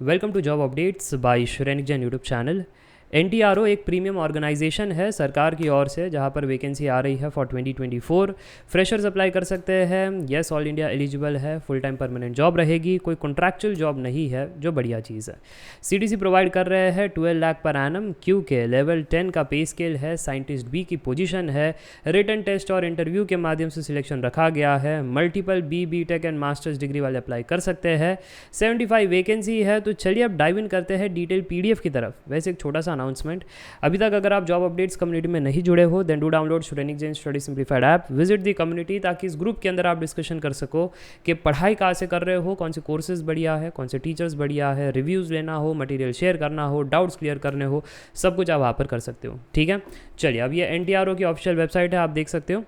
Welcome to job updates by Shrenik Jain YouTube channel. NTRO एक premium organisation है सरकार की ओर से, जहां पर वैकेंसी आ रही है फॉर 2024। फ्रेशर्स अप्लाई कर सकते हैं। येस, ऑल इंडिया एलिजिबल है। फुल टाइम परमानेंट जॉब रहेगी, कोई कॉन्ट्रैक्चुअल जॉब नहीं है, जो बढ़िया चीज़ है। सीडीसी प्रोवाइड कर रहे हैं 12 लाख पर एनम। क्यू के लेवल 10 का पे स्केल है। साइंटिस्ट बी की पोजीशन है। रिटन टेस्ट और इंटरव्यू के माध्यम से सिलेक्शन रखा गया है। Multiple B tech and masters degree वाले अप्लाई कर सकते हैं। 75 वैकेंसी है। तो चलिए अब डाइव इन करते हैं डिटेल पीडीएफ की तरफ। वैसे एक छोटा सा अनाउंसमेंट, अभी तक अगर आप जॉब अपडेट्स कम्युनिटी में नहीं जुड़े हो then do download Shrenik Jain study simplified app. Visit the community, ताकि इस ग्रुप के अंदर आप डिस्कशन कर सको कि पढ़ाई कहाँ से कर रहे हो, कौन से कोर्सेज बढ़िया है, कौन से टीचर्स बढ़िया है, रिव्यूज़ लेना हो, मटेरियल शेयर करना हो, डाउट्स क्लियर करने हो, सब कुछ आप वहाँ पर कर सकते हो। ठीक है, चलिए अब ये एनटीआरओ की ऑफिशियल वेबसाइट है, आप देख सकते हो।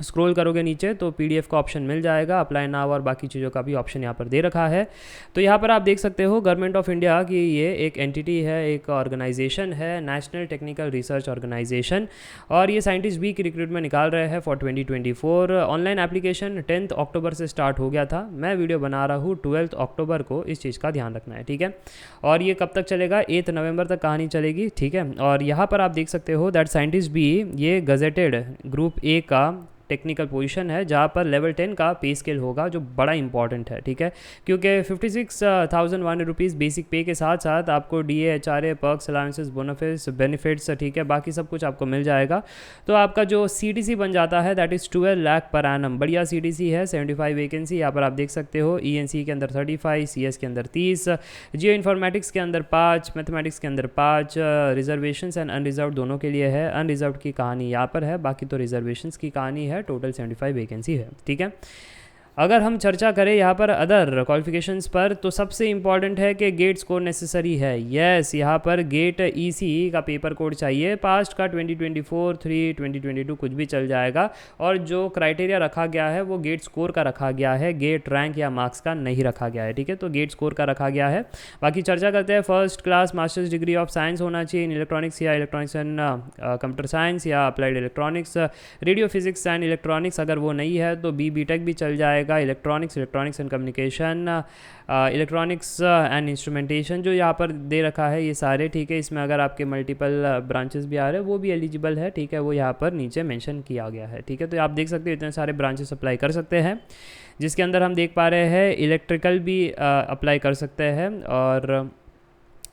स्क्रॉल करोगे नीचे तो पीडीएफ का ऑप्शन मिल जाएगा। अप्लाई नाउ और बाकी चीज़ों का भी ऑप्शन यहाँ पर दे रखा है। तो यहाँ पर आप देख सकते हो गवर्नमेंट ऑफ इंडिया की ये एक एंटिटी है, एक ऑर्गेनाइजेशन है, नेशनल टेक्निकल रिसर्च ऑर्गेनाइजेशन, और ये साइंटिस्ट बी की रिक्रूटमेंट निकाल रहे हैं फॉर 2024। ऑनलाइन एप्लीकेशन 10 अक्टूबर से स्टार्ट हो गया था। मैं वीडियो बना रहा हूँ 12 अक्टूबर को, इस चीज़ का ध्यान रखना है। ठीक है, और ये कब तक चलेगा? 8 नवंबर तक कहानी चलेगी। ठीक है, और यहाँ पर आप देख सकते हो दैट साइंटिस्ट बी ये गजेटेड ग्रुप ए का टेक्निकल पोजीशन है, जहाँ पर लेवल 10 का पे स्केल होगा, जो बड़ा इंपॉर्टेंट है। ठीक है, क्योंकि 56,100 रुपीज़ बेसिक पे के साथ साथ आपको डीए, एचआरए, पर्क्स, अलाउंसेस, बोनफिस, बेनिफिट्स, ठीक है, बाकी सब कुछ आपको मिल जाएगा। तो आपका जो सीटीसी बन जाता है that is 12 lakh per annum. बढ़िया सीटीसी है। 75 वैकेंसी यहाँ पर आप देख सकते हो। ईएनसी के अंदर 35, सीएस के अंदर 30, जियो इन्फॉर्मेटिक्स के अंदर 5, मैथमेटिक्स के अंदर 5, रिजर्वेशंस एंड अनरिजर्व दोनों के लिए है। अनरिजर्व की कहानी यहाँ पर है, बाकी तो रिजर्वेशंस की कहानी है। टोटल 75 वैकेंसी है। ठीक है, अगर हम चर्चा करें यहाँ पर अदर क्वालिफिकेशंस पर, तो सबसे इंपॉर्टेंट है कि गेट स्कोर नेसेसरी है। यस, यहाँ पर गेट ईसी का पेपर कोड चाहिए। पास्ट का 2024, 3, 2022 कुछ भी चल जाएगा। और जो क्राइटेरिया रखा गया है वो गेट स्कोर का रखा गया है, गेट रैंक या मार्क्स का नहीं रखा गया है। ठीक है, तो गेट स्कोर का रखा गया है। बाकी चर्चा करते हैं। First class masters degree of science होना चाहिए इन इलेक्ट्रॉनिक्स या इलेक्ट्रॉनिक्स एंड कंप्यूटर साइंस या applied electronics, radio physics and electronics. अगर वो नहीं है तो बी टेक भी चल जाएगा। Electronics, electronics and communication, electronics and instrumentation जो यहाँ पर दे रखा है ये सारे। ठीक है, इसमें अगर आपके मल्टीपल ब्रांचेस भी आ रहे हैं वो भी एलिजिबल है। ठीक है, वो यहाँ पर नीचे मेंशन किया गया है। ठीक है, तो आप देख सकते हो इतने सारे ब्रांचेस अप्लाई कर सकते हैं, जिसके अंदर हम देख पा रहे हैं इलेक्ट्रिकल भी अप्लाई कर सकते हैं। और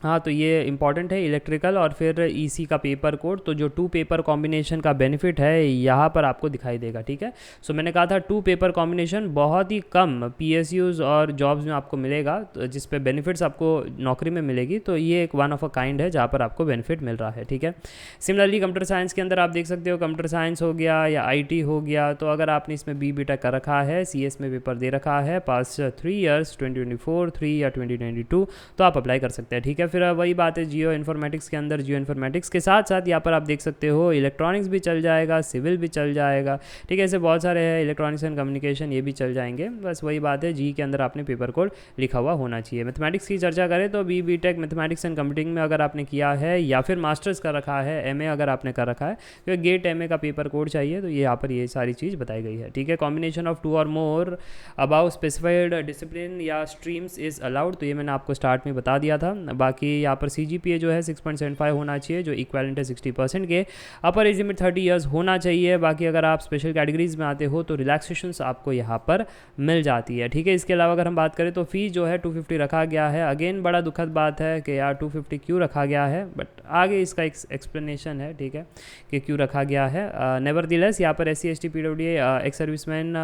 हाँ, तो ये इंपॉर्टेंट है इलेक्ट्रिकल और फिर ईसी का पेपर कोड। तो जो 2 पेपर कॉम्बिनेशन का बेनिफिट है यहाँ पर आपको दिखाई देगा। ठीक है, सो मैंने कहा था 2 पेपर कॉम्बिनेशन बहुत ही कम पीएसयूज़ और जॉब्स में आपको मिलेगा, तो जिस पे बेनिफिट्स आपको नौकरी में मिलेगी। तो ये एक वन ऑफ अ काइंड है जहाँ पर आपको बेनिफिट मिल रहा है। ठीक है, सिमिलरली कंप्यूटर साइंस के अंदर आप देख सकते हो, कंप्यूटर साइंस हो गया या आईटी हो गया, तो अगर आपने इसमें बी टेक कर रखा है, सीएस में पेपर दे रखा है पास 3 ईयर्स 2024, 3 या 2022, तो आप अप्लाई कर सकते हैं। ठीक है, फिर वही बात है जियो इन्फॉर्मेटिक्स के अंदर, जियो इन्फॉर्मेटिक्स के साथ साथ यहाँ पर आप देख सकते हो इलेक्ट्रॉनिक्स भी चल जाएगा, सिविल भी चल जाएगा। ठीक है, ऐसे बहुत सारे हैं, इलेक्ट्रॉनिक्स एंड कम्युनिकेशन ये भी चल जाएंगे। बस वही बात है, जी के अंदर आपने पेपर कोड लिखा हुआ होना चाहिए। मैथमेटिक्स की चर्चा करें तो B tech mathematics and computing में अगर आपने किया है या फिर मास्टर्स कर रखा है, एमए अगर आपने कर रखा है, तो गेट एमए का पेपर कोड चाहिए। तो ये यहाँ पर ये सारी चीज़ बताई गई है। ठीक है, कॉम्बिनेशन ऑफ 2 और मोर अबाउ स्पेसिफाइड डिसिप्लिन या स्ट्रीम्स इज़ अलाउड, तो ये मैंने आपको स्टार्ट में बता दिया था। बाकी यहाँ पर सीजीपीए जो है 6.75 होना चाहिए, जो इक्वेलेंट है 60% के। अपर एज लिमिट 30 ईयर्स होना चाहिए। बाकी अगर आप स्पेशल कैटेगरीज में आते हो तो रिलैक्सेशंस आपको यहाँ पर मिल जाती है। ठीक है, इसके अलावा अगर हम बात करें तो फीस जो है 250 रखा गया है। अगेन बड़ा दुखद बात है कि यार 250 क्यों रखा गया है, बट आगे इसका एक एक्सप्लेनेशन है। ठीक है, कि क्यों रखा गया है। नेवरदिलेस यहाँ पर SC ST PWD ex serviceman,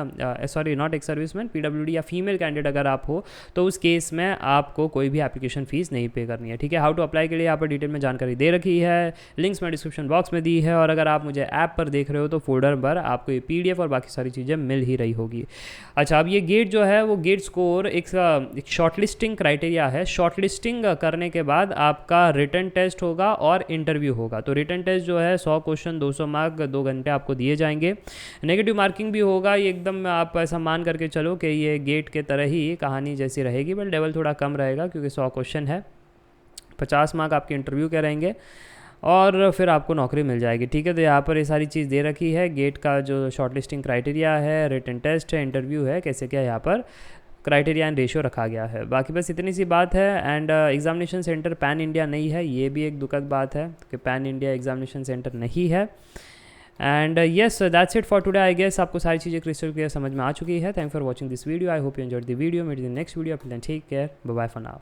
sorry not ex serviceman, PWD या फीमेल कैंडिडेट अगर आप हो तो उस केस में आपको कोई भी एप्लीकेशन फ़ीस नहीं पे करनी है। ठीक है, हाउ टू अप्लाई के लिए यहाँ पर डिटेल में जानकारी दे रखी है, लिंक्स में डिस्क्रिप्शन बॉक्स में दी है। और अगर आप मुझे ऐप पर देख रहे हो तो फोल्डर पर आपको ये पीडीएफ और बाकी सारी चीज़ें मिल ही रही होगी। अच्छा, अब ये गेट जो है वो गेट स्कोर एक शॉर्टलिस्टिंग क्राइटेरिया है। शॉर्टलिस्टिंग करने के बाद आपका रिटन टेस्ट होगा और इंटरव्यू होगा। तो रिटन टेस्ट जो है 100 क्वेश्चन 200 मार्क 2 घंटे आपको दिए जाएंगे। नेगेटिव मार्किंग भी होगा। ये एकदम आप ऐसा मान करके चलो कि ये गेट के तरह ही कहानी जैसी रहेगी, बट लेवल थोड़ा कम रहेगा क्योंकि 100 क्वेश्चन है। 50 मार्क आपके इंटरव्यू के रहेंगे और फिर आपको नौकरी मिल जाएगी। ठीक है, तो यहाँ पर ये सारी चीज़ दे रखी है। गेट का जो शॉर्टलिस्टिंग क्राइटेरिया है, रिटन टेस्ट है, इंटरव्यू है, कैसे क्या यहाँ पर क्राइटेरिया एंड रेशियो रखा गया है। बाकी बस इतनी सी बात है। And examination centre pan India नहीं है, ये भी एक दुखद बात है कि पैन इंडिया एग्जामिनेशन सेंटर नहीं है। And yes that's it for today. I guess आपको सारी चीज़ें क्रिस्टल क्लियर समझ में आ चुकी है। Thank for watching this video. I hope you enjoyed the video. Meet in the next video. Take care, bye bye for now.